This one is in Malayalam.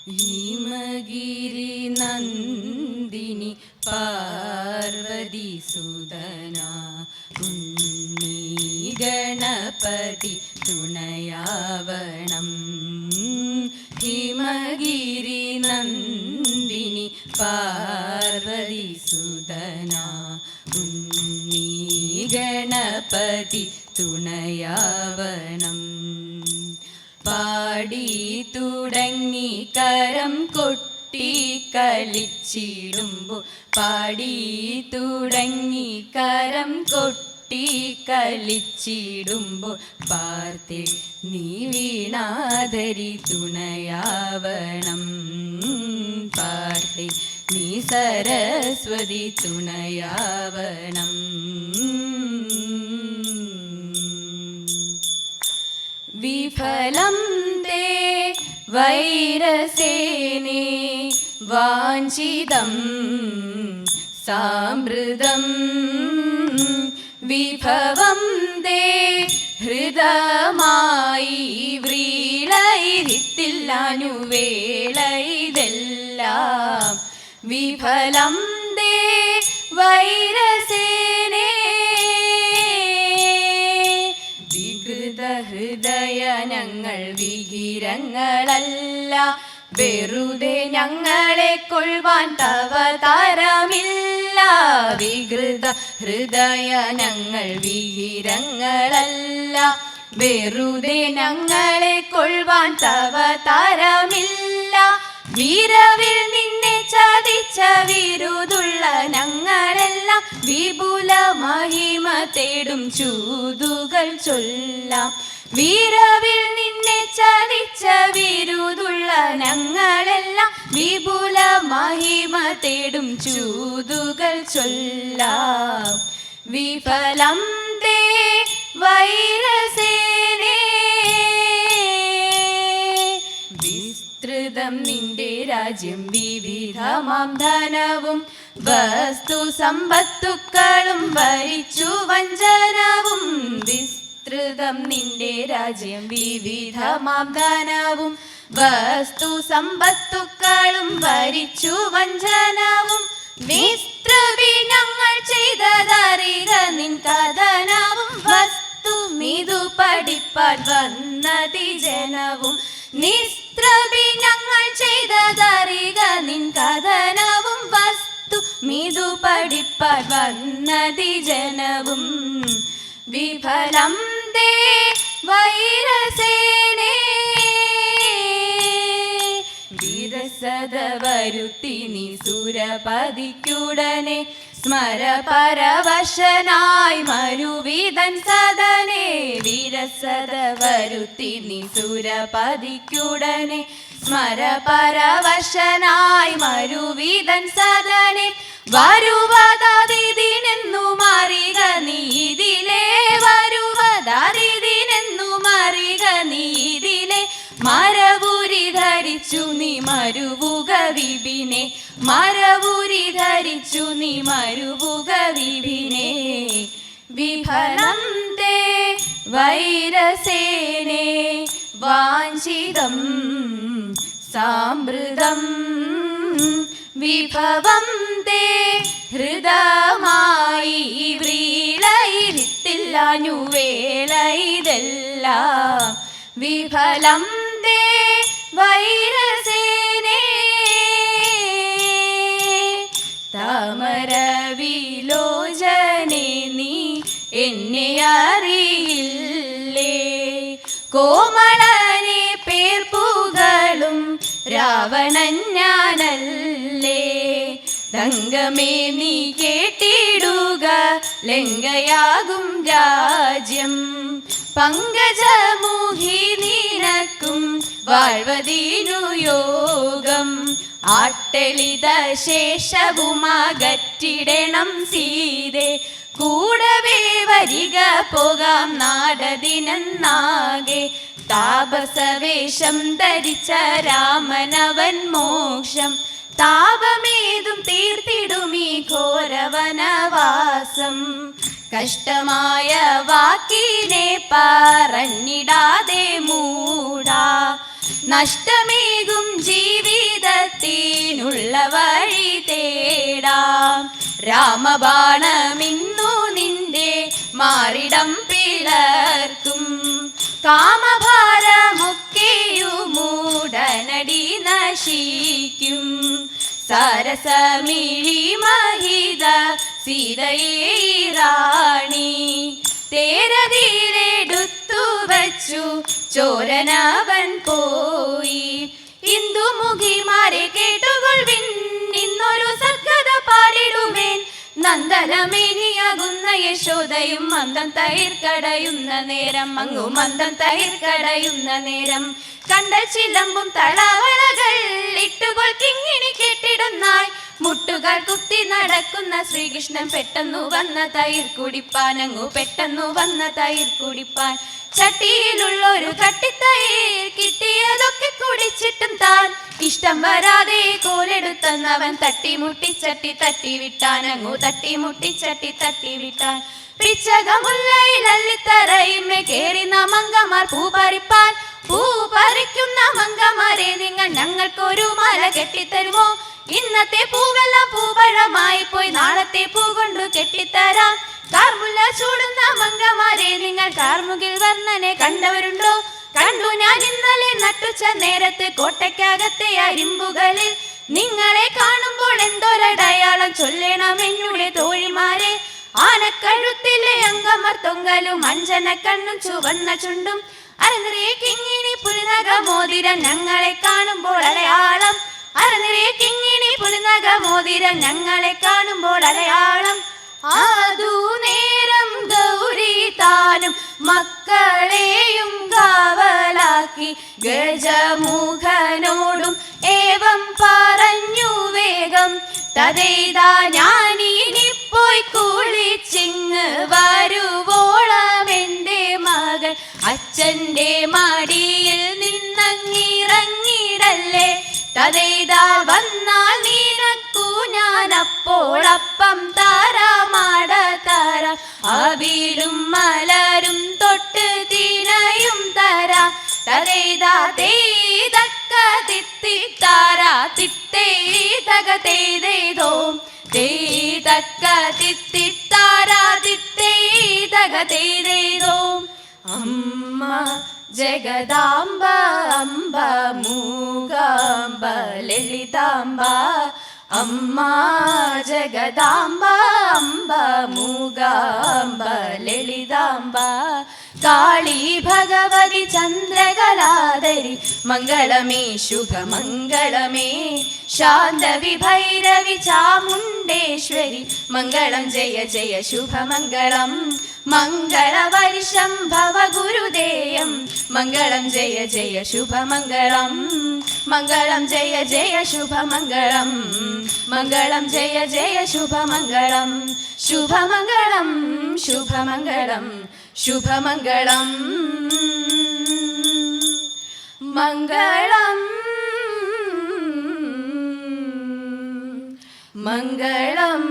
ഭീമഗിരി നന്ദിനി പാർവതി സുതന ഉണ്ണി ഗണപതി തുണയാവണം. ഭീമഗിരി നന്ദിനി പാർവതി സുതന ഉണ്ണി ഗണപതി തുണയാവണം. പാടി തുടങ്ങി കരം കൊട്ടി കളിച്ചിടുമ്പോൾ, പാടി തുടങ്ങി കരം കൊട്ടി കളിച്ചിടുമ്പോൾ, പാർത്തേ നീ വീണാധരി തുണയാവണം. പാർത്തേ നീ സരസ്വതി തുണയാവണം. വിഫലം തേ വൈരസേനേ വാഞ്ചിതം സാമൃതം. വിഭവം തേ ഹൃദമായി വ്രീളയിരിത്തില്ലാനുവേളയിതെല്ലാം. വിഫലം തേ വൈരസേനേ ഹൃദയ ഞങ്ങൾ വികിരങ്ങളല്ല, വെറുതെ ഞങ്ങളെ കൊള്ളുവാൻ തവ താരമില്ല. വികൃത ഹൃദയ ഞങ്ങൾ വികിരങ്ങളല്ല, വെറുതെ ഞങ്ങളെ കൊള്ളുവാൻ തവ താരമില്ല. വീരവിൽ നിന്നെ ചതിച്ച വിരുതുള്ള ഞങ്ങളെല്ലാം വിപുല മഹിമ തേടും ചൂതുകൾ ചൊല്ലാം. വീരവിൽ നിന്നെ ചതിച്ച വിരുതുള്ള ഞങ്ങളെല്ലാം വിപുല മഹിമ തേടും ചൂതുകൾ ചൊല്ലാം. വിഫലം തേ വൈരസേനേ വിസ്തൃതം നിന്റെ രാജ്യം, വിവിധമാം ധനവും വസ്തു സമ്പത്തുക്കളും ഭരിച്ചു വഞ്ചനവും. വിസ്തൃതം നിന്റെ രാജ്യം, വിവിധമാം ധനവും വസ്തു സമ്പത്തുക്കളും ഭരിച്ചു വഞ്ചനവും. വിസ്തൃതി ഞങ്ങൾ ചെയ്തതറിക നിൻ കഥനവും, വസ്തു മിതു പഠിപ്പാൻ വന്നതി ജനവും. നിസ്ത്രവി ഞങ്ങൾ ചെയ്തതറിക നിൻ കഥനവും, വസ്തു മിതു പഠിപ്പാൻ വന്നതി ജനവും. വിഫലം തേ വൈരസേനേ വിരസത വരുത്തി നീ സുരപതിക്കുടനെ സ്മര പരവശനായി മരുവിതൻ സദനെ. വിരസത വരുത്തി നീ സുരപതിക്കുടനെ സ്മര പരവശനായി മരുവിതൻ സദനെ. വരുവതാതിനെന്നു മാറിക നീ ഇതിലേ, വരുവതാതിനെന്നു മാറിക നീ ഇതിലേ. മരവുരി ധരിച്ചു നീ മരുവുക വിപിനെ, മരവുരി ധരിച്ചു നീ മരുവുക വിപിനെ. വിഫലം തേ വൈരസേനേ വാഞ്ചിതം സാമൃതം. വിഭവം തേ ഹൃദമായി വ്രീളയിരിത്തില്ലാനുവേളയിതെല്ലാം. വിഫലം തേ വൈരസേനേ താമരവിലോചനെ നീ എന്നെ അറിയില്ലേ. കോമളനെ പേർപ്പുകളും രാവണൻ ഞാനല്ലേ. തങ്കമേ നീ കേട്ടിടുക ലങ്കയാകും രാജ്യം. പങ്കജമുഖി നിനക്കും വാഴ്വതിനു യോഗം. ആട്ടലിത ശേഷവുമകറ്റിടണം സീതേ. കൂടവേ വരിക പോകാം നാടതിനാകെ. താപസവേഷം ധരിച്ച രാമനവൻ മോക്ഷം. താപമേതും തീർത്തിടുമീ ഘോരവനവാസം. കഷ്ടമായ വാക്കിനെ പറഞ്ഞിടാതെ മൂടാ. നഷ്ടമേകും ജീവിതത്തിനുള്ള വഴി തേടാം. രാമബാണമിന്നു നിന്റെ മാറിടം പിളർക്കും. കാമഭാരമൊക്കെയുമുടനടി നശിക്കും. സരസമിഴി മഹിത സീതയേ റാണി തേരതിയിലെടുത്തു വച്ചു ചോരനവൻ പോയി. ഇന്ദുമുഖിമാരെ കേട്ടുകൊള്ളിൻ, ഇന്നൊരു സത്കഥ പാടിടുവേൻ. നന്ദനമേനിയാകുന്ന യശോദയും മന്ദം തൈർക്കടയുന്ന നേരം, അങ്ങു മന്ദം തൈർക്കടയുന്ന നേരം, കണ്ടൽ ചിലമ്പും തളവളകൾ ഇട്ടുകൊൾ കിങ്ങിണി കെട്ടിടുന്നായി. മുട്ടുകൾ കുത്തി നടക്കുന്ന ശ്രീകൃഷ്ണൻ പെട്ടെന്നു വന്ന തൈർ കുടിപ്പാൻ, അങ്ങു പെട്ടെന്നു വന്ന തൈർ കുടിപ്പാൻ. ചട്ടിയിലുള്ളൊരു കട്ടിത്തൈർ കിട്ടിയതൊക്കെ കുടിച്ചിട്ടും താൻ ഇഷ്ടം വരാതെ കോലെടുത്തന്നവൻ തട്ടിമുട്ടി ചട്ടി തട്ടിവിട്ടാൻ, അങ്ങു തട്ടിമുട്ടി തട്ടിവിട്ടാൻ. പിച്ചകമുല്ലയിലല്ലിത്തറയിന്മേ കേറി മങ്കമാർ പൂ പറിപ്പാൻ. പൂ പറിക്കുന്ന മങ്കമാരെ നിങ്ങൾ ഞങ്ങൾക്കൊരു മാല കെട്ടിത്തരുമോ? ഇന്നത്തെ പൂവെല്ലാം പൂപഴമായി പോയി, നാളത്തെ പൂ കൊണ്ടു കെട്ടിത്തരാം. കാർമുല്ല ചൂടുന്ന മങ്കമാരെ നിങ്ങൾ കാർമുകിൽ വർണ്ണനെ കണ്ടവരുണ്ടോ? കണ്ടു ഞാൻ ഇന്നലെ നട്ടുച്ച നേരത്ത് കോട്ടയ്ക്കകത്തെ അരിമ്പുകളിൽ. നിങ്ങളെ കാണുമ്പോൾ എന്തൊരടയാളം ചൊല്ലണം എന്നുടെ തോഴിമാരെ. ആനക്കഴുത്തിലെ അങ്കമർ തൊങ്കലും അഞ്ജന കണ്ണും ചുവന്ന ചുണ്ടും അരനിറയെ കിങ്ങിണി പുലിനക മോതിരം ഞങ്ങളെ കാണുമ്പോൾ അടയാളം. അരനിറയെ കിങ്ങിണി പുലിനക മോതിരം ഞങ്ങളെ കാണുമ്പോൾ അടയാളം. ആദു നേരം ഗൗരി താനും മക്കളെയും കാവലാക്കി ഗജമുഖനോടും ഏവം പറഞ്ഞു വേഗം. തതേതാ ഞാനിനിപ്പോയി കുളിച്ചിങ്ങ് വരുവോളം എൻ്റെ മകൾ അച്ഛൻ്റെ മടിയിൽ നിന്നങ്ങിറങ്ങിടല്ലേ. തതേതാ വന്നാൽ നിനക്കു ഞാനപ്പോൾ അപ്പം താരാമാട തരാം. അവിലും മലരും തൊട്ട് തിനയും തരാം. തതേതാ തേതക്ക തിത്തിത്താരാ തിത്തേതക തേതേതോ തേതക്ക തിത്തിത്താരാ തിത്തേതക തേതേതോ. അമ്മ ജഗദാംബ അംബ മൂകാംബ ലളിതാംബ. അമ്മ ജഗദാംബ അംബ മൂകാംബ ലളിതാംബ. കാളി ഭഗവതി ചന്ദ്രകലാധരി മംഗളമേ ശുഭമംഗളമേ. ശാന്തവി ഭൈരവി ചാമുണ്ടേശ്വരി മംഗളം ജയ ജയ ശുഭമംഗളം. മംഗളവർഷം ഭവ ഗുരുദേയം മംഗളം ജയ ജയ ശുഭമംഗളം. മംഗളം ജയ ജയ ശുഭമംഗളം. മംഗളം ജയ ജയ ശുഭമംഗളം. ശുഭമംഗളം ശുഭമംഗളം ശുഭമംഗളം. മംഗളം മംഗളം.